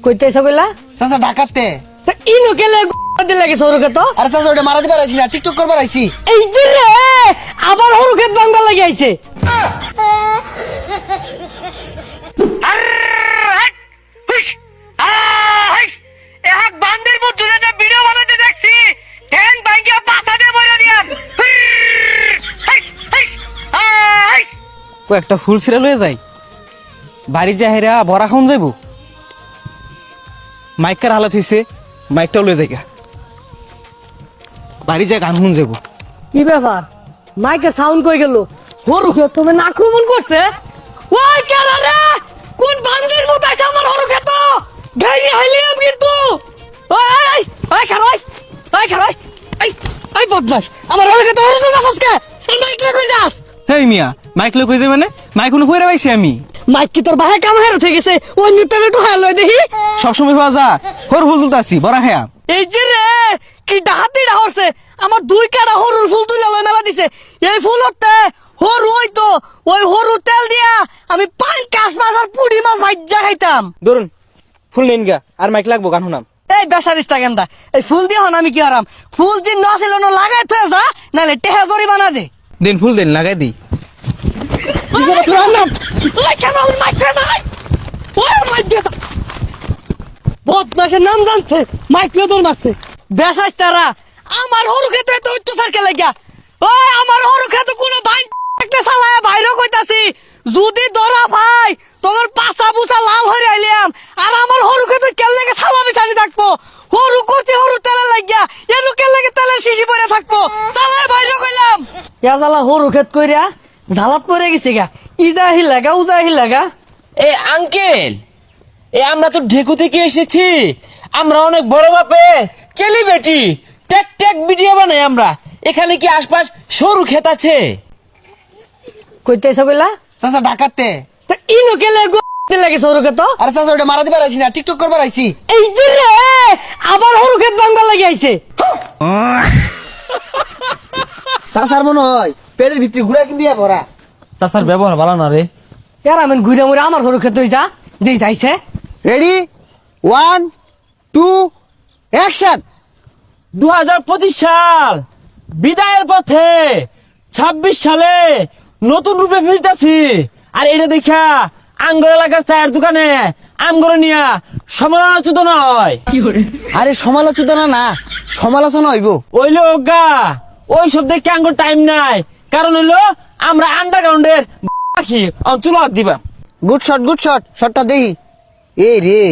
কইতে এসে কইলা চাচা ঢাকাতে। তা ইনো কেলে দিলে লাগে সরুকে তো আরে চাচা ওটা মারা দিবার আইছি না, টিকটক করবার আইছি। এই যে রে আবার হরুকেত বাঙ্গা লাগি আইছে। এক বান্দির মধ্যে একটা ভিডিও বানাতে দেখছি ঠ্যাং ভাঙ্গিয়া পাছা দিয়ে বইরা দিয়াম। একটা ফুল ছিঁড়া লয়ে যাই বাড়ি যাহেরা বড়া খাওন যাইব। মাইকটার হালত হয়েছে, মাইকটাও লয়ে যাই বাড়ি যা গান শুন যাবো। কি ব্যাপার মাইকে সাউন্ড কই গেল? হরুকেত তুমি আক্রমণ করছে। ওই কেন রে কোন বান্দির মতো আছে আমার হরুকেত গাইনি হাইলিয়াম কিন্তু। ওই ওই ওই খারাই ওই খারাই এই এই বদমাস আমার হরুকেত হরুকেত যাস কে? এই মাইক লই কই যাস? হেই মিয়া মাইক লই কই যাই মানে? মাইক কোনো কইরা পাইছি আমি। মাইক কি তোর ভাই কাম হের উঠে গেছে? ওই নিতেলে একটু হাই লই দেখি। সবসময় পাওয়া যা হর ফুল তুলতাছি বড়া খেয়া। এই যে রে কি ডাহাতি ডাহরছে আমার দুই কাটা হরুর ফুল তুলে লই মেলা দিছে। এই ফুল হতে হরু ওই তো ওই হরু তেল দিয়া আমি পাঁচ কাশ মাছ আর পুড়ি মাছ ভাজ্জা খাইতাম। ধরুন ফুল নেন গা আর মাইক লাগবো গান শুনাম। এই বেসারিস্তা গেন্দা এই ফুল দিয়ে হন আমি কি হারাম? ফুল দিন না ছিল না লাগাই থয়ে যা নালে টেহা জরি বানা দে। দিন ফুল দেন লাগাই দিই। বদমাসের নাম জানছে মাইক তোর মারছে বেসাইস্তারা আমার হরু খেতে তো অত্যাচার কে লাগিয়া। ওই আমার হরু খেতে কোনো ভাই একটা সালায় বাইরে কইতাছি যদি ধরা ভাই তোর পাছা বুসা লাল হয়ে আইলাম আর আমার হরু খেতে কেল লাগে সালা বিছানি থাকবো। হরু করতে হরু তেলে লাগিয়া এনু কেল লাগে তেলের শিশি পরে থাকবো সালায় বাইরে কইলাম। ইয়া জালা হরু খেত কইরা ঝালাত পরে গেছে গা ইজা হিলাগা উজা হিলাগা। এ আঙ্কেল এ আমরা তো ঢেকু থেকে এসেছি, আমরা অনেক বড় বাপে চেলি বেটি টেক টেক ভিডিও বানাই আমরা। এখানে কি আশপাশ সরু ক্ষেত আছে? কইতে এসে কইলা চাচা ঢাকাতে। তা ইনো কেলে লাগে সরুকে তো। আরে চাচা ওটা মারা দিবার আইছি না, টিকটক করবার আইছি। এই যে রে আবার হরুকেত বাঙ্গা লাগি আইছে। চাচার মনে হয় পেটের ভিতরে ঘুরা কিনবিয়া ভরা। চাচার ব্যবহার ভালো না রে। ইয়ার আমি ঘুরে মুড়ে আমার হরুকেত হইতা দেই যাইছে। Ready 1 2 action. 2025 সাল বিদায়ের পথে 26 সালে নতুন রূপে ফিরতাছি। আর এটা দেখা আঙ্গর এলাকার চায়ের দোকানে আমগরে নিয়া সমালোচনা হয়। আরে সমালোচনা না সমালোচনা হইব। ওইলো গা ওই সব দেখে আঙ্গুর টাইম নাই, কারণ হইলো আমরা আন্ডারগ্রাউন্ডের পাখি অঞ্চল দিবা। গুড শট শটটা দেই। এ রে